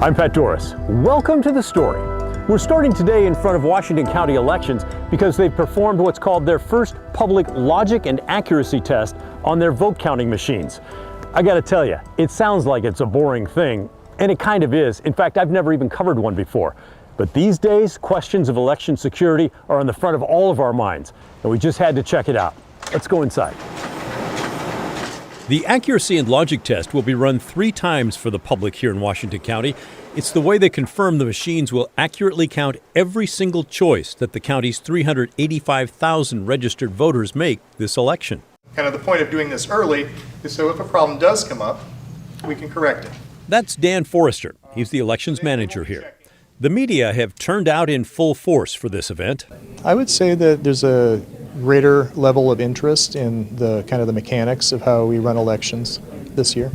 I'm Pat Doris. Welcome to The Story. We're starting today in front of Washington County elections because they've performed what's called their first public logic and accuracy test on their vote counting machines. I gotta tell you, it sounds like it's a boring thing, and it kind of is. In fact, I've never even covered one before. But these days, questions of election security are on the front of all of our minds, and we just had to check it out. Let's go inside. The accuracy and logic test will be run 3 times for the public here in Washington County. It's the way they confirm the machines will accurately count every single choice that the county's 385,000 registered voters make this election. Kind of the point of doing this early is so if a problem does come up, we can correct it. That's Dan Forrester. He's the elections manager here. The media have turned out in full force for this event. I would say that there's a greater level of interest in the kind of the mechanics of how we run elections this year.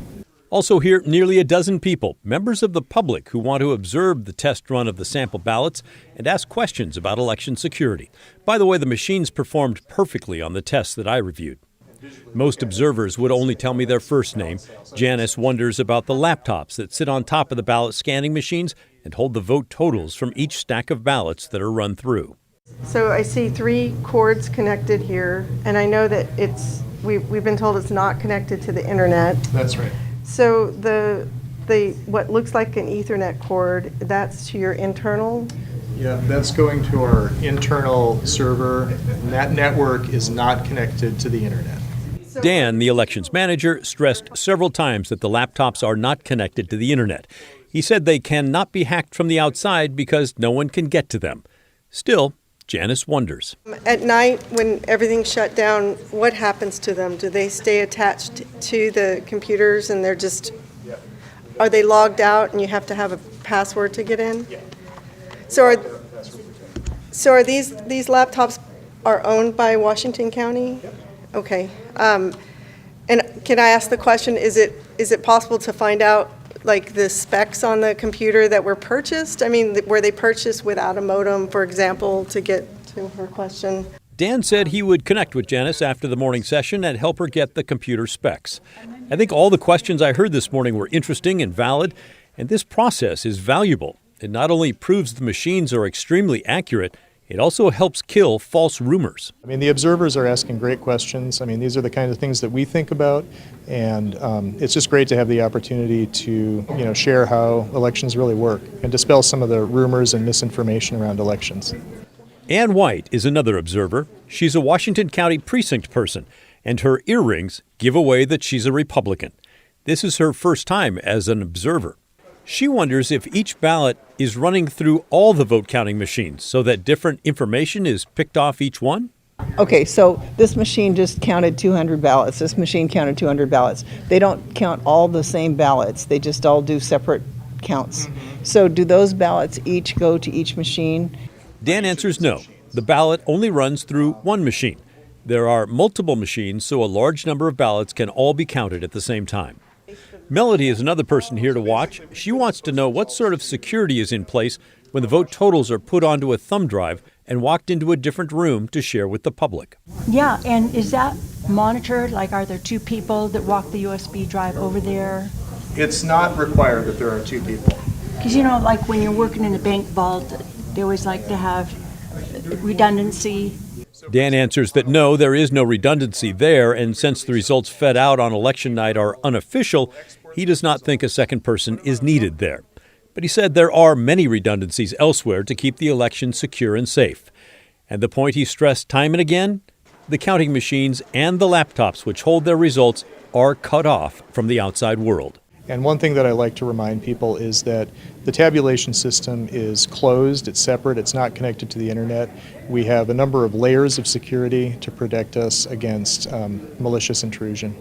Also here, nearly a dozen people, members of the public who want to observe the test run of the sample ballots and ask questions about election security. By the way, the machines performed perfectly on the tests that I reviewed. Most observers would only tell me their first name. Janice wonders about the laptops that sit on top of the ballot scanning machines and hold the vote totals from each stack of ballots that are run through. So I see 3 cords connected here, and I know that we've been told it's not connected to the internet. That's right. So the what looks like an Ethernet cord, that's to your internal? Yeah, that's going to our internal server, and that network is not connected to the internet. Dan, the elections manager, stressed several times that the laptops are not connected to the internet. He said they cannot be hacked from the outside because no one can get to them. Still, Janice wonders. At night, when everything's shut down, what happens to them? Do they stay attached to the computers and are they logged out and you have to have a password to get in? Yeah. So are these laptops are owned by Washington County? Yep. Okay. And can I ask the question, is it possible to find out like the specs on the computer that were purchased? I mean, were they purchased without a modem, for example, to get to her question? Dan said he would connect with Janice after the morning session and help her get the computer specs. I think all the questions I heard this morning were interesting and valid, and this process is valuable. It not only proves the machines are extremely accurate, it also helps kill false rumors. I mean, the observers are asking great questions. I mean, these are the kind of things that we think about, and it's just great to have the opportunity to, share how elections really work and dispel some of the rumors and misinformation around elections. Ann White is another observer. She's a Washington County precinct person, and her earrings give away that she's a Republican. This is her first time as an observer. She wonders if each ballot is running through all the vote counting machines so that different information is picked off each one. Okay, so this machine just counted 200 ballots. This machine counted 200 ballots. They don't count all the same ballots. They just all do separate counts. Mm-hmm. So do those ballots each go to each machine? Dan answers no. The ballot only runs through one machine. There are multiple machines, so a large number of ballots can all be counted at the same time. Melody is another person here to watch. She wants to know what sort of security is in place when the vote totals are put onto a thumb drive and walked into a different room to share with the public. Yeah, and is that monitored? Like, are there 2 people that walk the USB drive over there? It's not required that there are 2 people. Because, like when you're working in the bank vault, they always like to have redundancy. Dan answers that no, there is no redundancy there, and since the results fed out on election night are unofficial, he does not think a second person is needed there. But he said there are many redundancies elsewhere to keep the election secure and safe. And the point he stressed time and again, the counting machines and the laptops which hold their results are cut off from the outside world. And one thing that I like to remind people is that the tabulation system is closed, it's separate, it's not connected to the internet. We have a number of layers of security to protect us against malicious intrusion.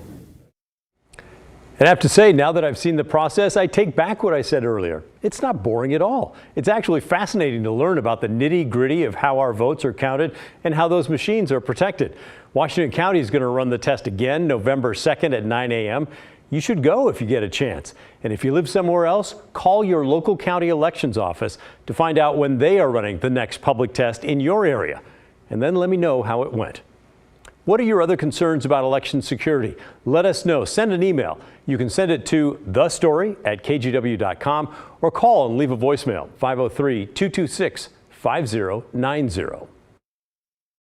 And I have to say, now that I've seen the process, I take back what I said earlier. It's not boring at all. It's actually fascinating to learn about the nitty-gritty of how our votes are counted and how those machines are protected. Washington County is going to run the test again November 2nd at 9 a.m. You should go if you get a chance. And if you live somewhere else, call your local county elections office to find out when they are running the next public test in your area. And then let me know how it went. What are your other concerns about election security? Let us know. Send an email. You can send it to thestory@kgw.com or call and leave a voicemail, 503-226-5090.